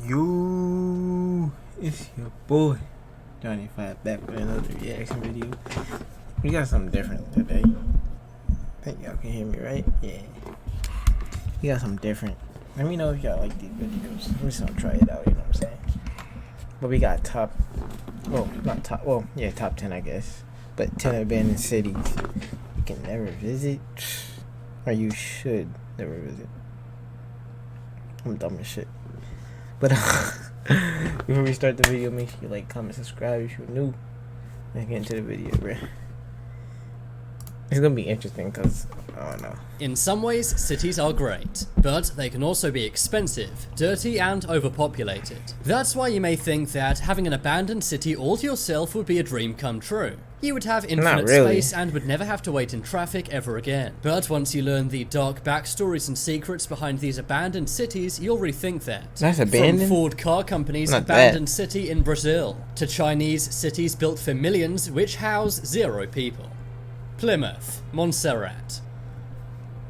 Yo, it's your boy Johnny Five back with another reaction video. We got something different today. I think y'all can hear me, right? Yeah. We got something different. Let me know if y'all like these videos. I'm just gonna try it out, you know what I'm saying? But we got top 10 I guess. But 10 abandoned cities you can never visit. Or you should never visit. I'm dumb as shit. But before we start the video, make sure you like, comment, subscribe if you're new. Let's get into the video, bruh. It's gonna be interesting because I don't know. In some ways, cities are great, but they can also be expensive, dirty, and overpopulated. That's why you may think that having an abandoned city all to yourself would be a dream come true. You would have infinite space and would never have to wait in traffic ever again. But once you learn the dark backstories and secrets behind these abandoned cities, you'll rethink that. That's abandoned? From Ford Car Company's Not abandoned that. city in Brazil, to Chinese cities built for millions which house 0 people. Plymouth, Montserrat.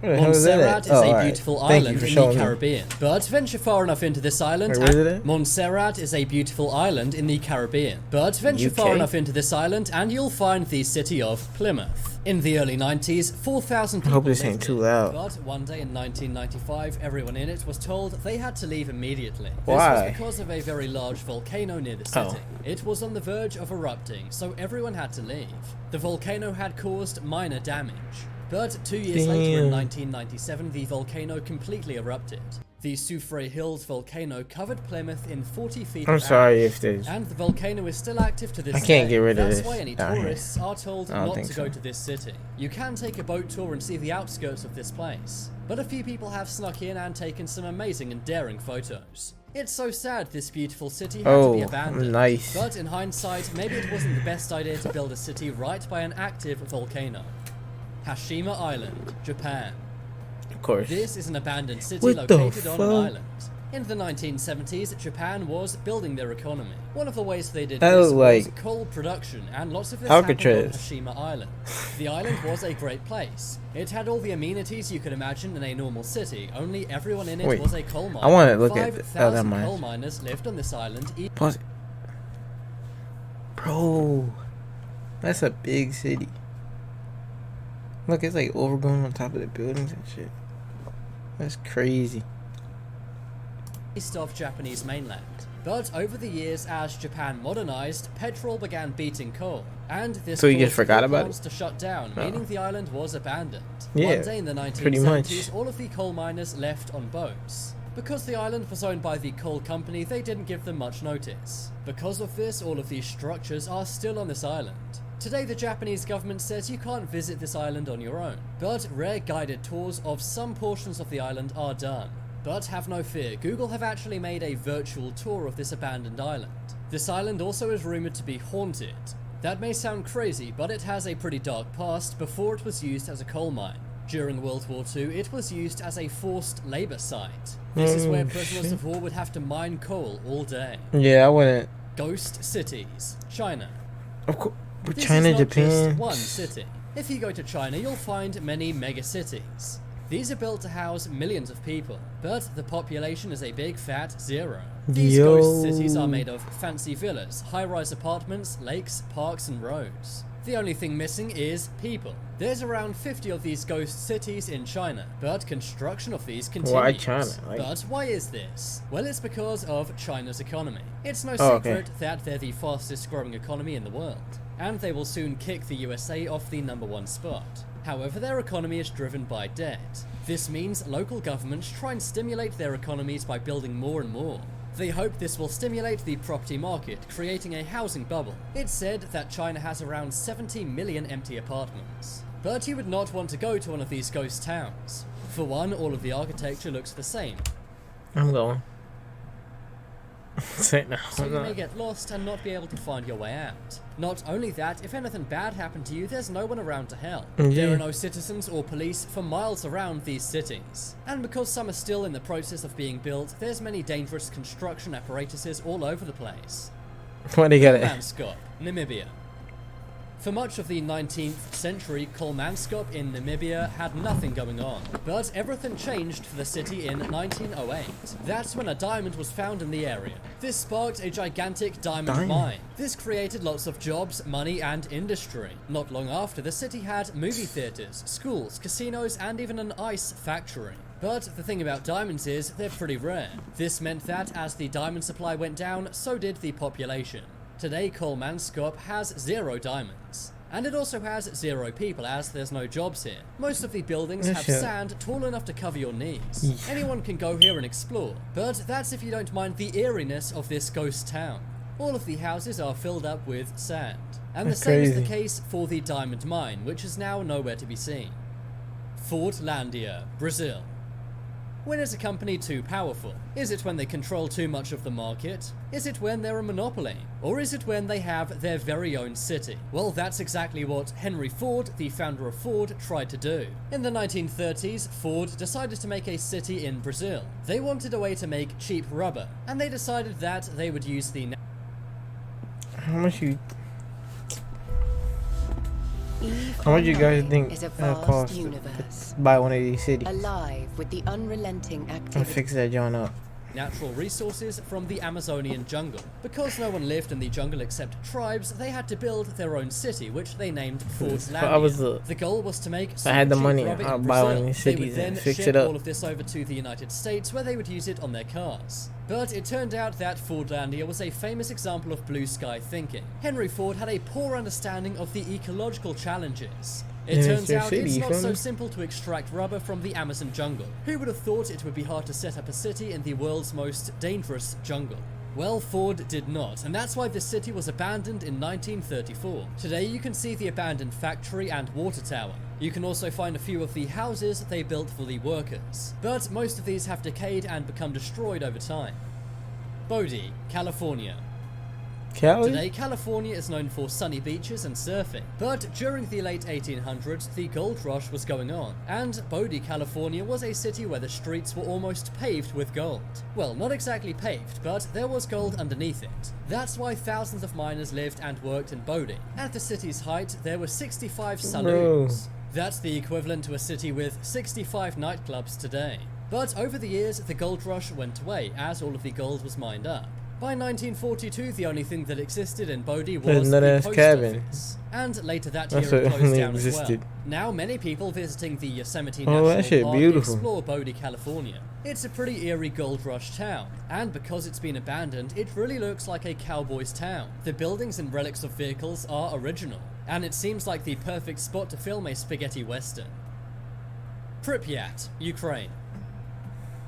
Montserrat is a beautiful island in the Caribbean. But venture far enough into this island, Montserrat is a beautiful island in the Caribbean. But venture far enough into this island and you'll find the city of Plymouth. In the early 90s, 4,000 people hope this ain't too loud. But one day in 1995, everyone in it was told they had to leave immediately. Why? This was because of a very large volcano near the city. It was on the verge of erupting, so everyone had to leave. The volcano had caused minor damage. But 2 years later in 1997, the volcano completely erupted. The Soufrière Hills volcano covered Plymouth in 40 feet of ash, and the volcano is still active to this day. I can't get rid of this. That's why any tourists are told not to go to this city. You can take a boat tour and see the outskirts of this place, but a few people have snuck in and taken some amazing and daring photos. It's so sad this beautiful city had to be abandoned. Nice. But in hindsight, maybe it wasn't the best idea to build a city right by an active volcano. Hashima Island, Japan. Of course. This is an abandoned city located on an island. In the 1970s, Japan was building their economy. One of the ways they did this was coal production, and lots of this happened on Hashima Island. The island was a great place. It had all the amenities you could imagine in a normal city, only everyone in it was a coal miner. I want to look at 5,000 coal miners lived on this island. Pause it. Bro, that's a big city. Look, it's like overgrown on top of the buildings and shit. That's crazy. East of Japanese mainland. But over the years, as Japan modernized, petrol began beating coal, and this so you just forgot about it to shut down, meaning the island was abandoned. Yeah, one day in the 1970s, all of the coal miners left on boats. Because the island was owned by the coal company, they didn't give them much notice. Because of this, all of these structures are still on this island. Today, the Japanese government says you can't visit this island on your own, but rare guided tours of some portions of the island are done. But have no fear, Google have actually made a virtual tour of this abandoned island. This island also is rumored to be haunted. That may sound crazy, but it has a pretty dark past before it was used as a coal mine. During World War II, it was used as a forced labor site. This is where prisoners of war would have to mine coal all day. Yeah, I wouldn't. Ghost cities, China. Of course. This China, is not Japan. Just one city. If you go to China, you'll find many megacities. These are built to house millions of people, but the population is a big fat 0. These ghost cities are made of fancy villas, high-rise apartments, lakes, parks, and roads. The only thing missing is people. There's around 50 of these ghost cities in China, but construction of these continues. Why China? But why is this? Well, it's because of China's economy. It's no secret that they're the fastest growing economy in the world, and they will soon kick the USA off the #1 spot. However, their economy is driven by debt. This means local governments try and stimulate their economies by building more and more. They hope this will stimulate the property market, creating a housing bubble. It's said that China has around 70 million empty apartments. But you would not want to go to one of these ghost towns. For one, all of the architecture looks the same. I'm going. So you may get lost and not be able to find your way out. Not only that, if anything bad happened to you, there's no one around to help. There are no citizens or police for miles around these cities. And because some are still in the process of being built, there's many dangerous construction apparatuses all over the place. What do you got? Lanskop, Namibia. For much of the 19th century, Kolmanskop in Namibia had nothing going on. But everything changed for the city in 1908. That's when a diamond was found in the area. This sparked a gigantic diamond mine. This created lots of jobs, money, and industry. Not long after, the city had movie theaters, schools, casinos, and even an ice factory. But the thing about diamonds is they're pretty rare. This meant that as the diamond supply went down, so did the population. Today, Kolmanskop has 0 diamonds. And it also has 0 people, as there's no jobs here. Most of the buildings have sand tall enough to cover your knees. Anyone can go here and explore, but that's if you don't mind the eeriness of this ghost town. All of the houses are filled up with sand. And the same is the case for the diamond mine, which is now nowhere to be seen. Fordlandia, Brazil. When is a company too powerful? Is it when they control too much of the market? Is it when they're a monopoly? Or is it when they have their very own city? Well, that's exactly what Henry Ford, the founder of Ford, tried to do. In the 1930s, Ford decided to make a city in Brazil. They wanted a way to make cheap rubber, and they decided that they would use the... How much you guys think that cost to buy one of these cities? Alive with the unrelenting activity. And fix that John up. Natural resources from the Amazonian jungle. Because no one lived in the jungle except tribes, they had to build their own city, which they named Fordlandia. The goal was to make I had the money, I'll buy one of these cities and fix it up. All of this over to the United States, where they would use it on their cars. But it turned out that Fordlandia was a famous example of blue sky thinking. Henry Ford had a poor understanding of the ecological challenges. It turns out it's not so simple to extract rubber from the Amazon jungle. Who would have thought it would be hard to set up a city in the world's most dangerous jungle? Well, Ford did not, and that's why the city was abandoned in 1934. Today you can see the abandoned factory and water tower. You can also find a few of the houses they built for the workers, but most of these have decayed and become destroyed over time. Bodie, California. Today, California is known for sunny beaches and surfing, but during the late 1800s, the gold rush was going on, and Bodie, California was a city where the streets were almost paved with gold. Well, not exactly paved, but there was gold underneath it. That's why thousands of miners lived and worked in Bodie. At the city's height, there were 65 saloons. That's the equivalent to a city with 65 nightclubs today. But over the years, the gold rush went away as all of the gold was mined up. By 1942, the only thing that existed in Bodie was the post office. And later that year it closed down as well. Now many people visiting the Yosemite National Park explore Bodie, California. It's a pretty eerie gold rush town, and because it's been abandoned, it really looks like a cowboy's town. The buildings and relics of vehicles are original, and it seems like the perfect spot to film a spaghetti western. Pripyat, Ukraine.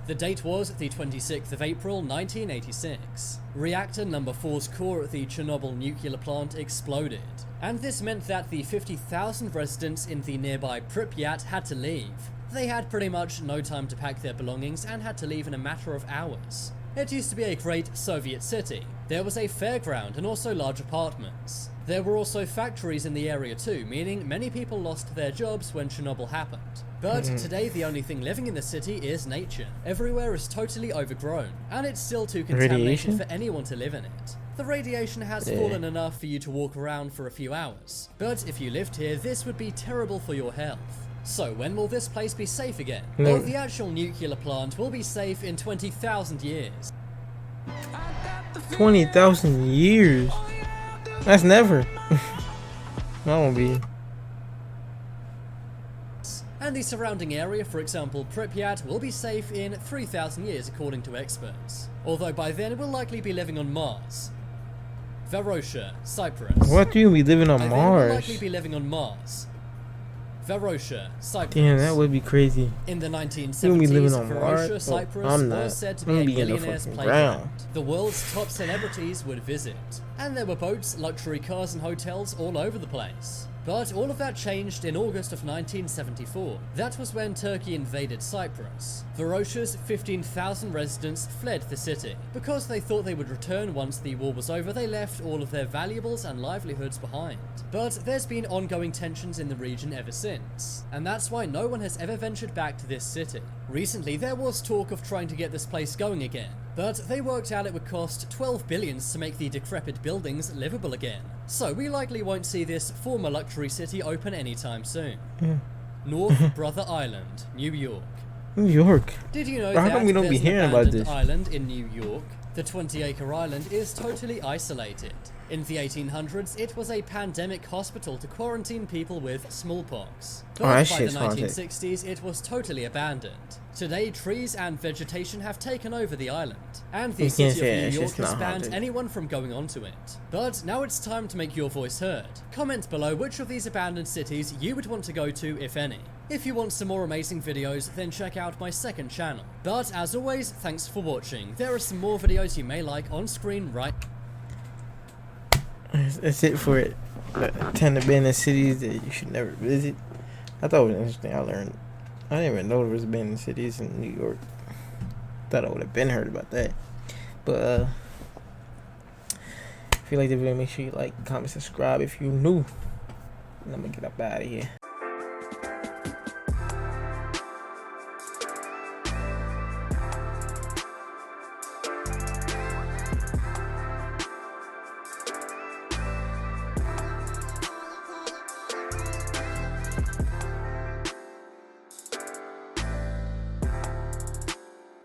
The date was the 26th of April 1986. Reactor number 4's core at the Chernobyl nuclear plant exploded, and this meant that the 50,000 residents in the nearby Pripyat had to leave. They had pretty much no time to pack their belongings and had to leave in a matter of hours. It used to be a great Soviet city. There was a fairground and also large apartments. There were also factories in the area too, meaning many people lost their jobs when Chernobyl happened. But today the only thing living in the city is nature. Everywhere is totally overgrown, and it's still too contaminated for anyone to live in it. The radiation has fallen enough for you to walk around for a few hours, but if you lived here, this would be terrible for your health. So when will this place be safe again? Well, the actual nuclear plant will be safe in 20,000 years. 20,000 years? That's never. That won't be. And the surrounding area, for example Pripyat, will be safe in 3,000 years according to experts. Although by then it will likely be living on Mars. Varosha, Cyprus. What do you mean living on Mars? Will likely be living on Mars. Varosha, Cyprus. Damn, that would be crazy. In the 1970s, Varosha, Cyprus was said to be a billionaire's playground. The world's top celebrities would visit, and there were boats, luxury cars and hotels all over the place. But all of that changed in August of 1974. That was when Turkey invaded Cyprus. Varosha's 15,000 residents fled the city. Because they thought they would return once the war was over, they left all of their valuables and livelihoods behind. But there's been ongoing tensions in the region ever since, and that's why no one has ever ventured back to this city. Recently, there was talk of trying to get this place going again, but they worked out it would cost 12 billions to make the decrepit buildings livable again. So we likely won't see this former luxury city open anytime soon. North Brother Island, New York. New York. Did you know How that come we don't be there's an hearing about abandoned this? island in New York? The 20-acre island is totally isolated. In the 1800s, it was a pandemic hospital to quarantine people with smallpox. But Oh, that by the shit's haunted. 1960s, it was totally abandoned. Today, trees and vegetation have taken over the island, and the You can't city say of it's New York just has not banned haunted. anyone from going onto it. But now it's time to make your voice heard. Comment below which of these abandoned cities you would want to go to, if any. If you want some more amazing videos, then check out my second channel. But as always, thanks for watching. There are some more videos you may like on screen right. That's it for it. 10 abandoned cities that you should never visit. I thought it was interesting. I learned. I didn't even know there was abandoned cities in New York. Thought I would have been heard about that. But if you like the video, make sure you like, comment, subscribe if you're new. And I'm gonna get up out of here.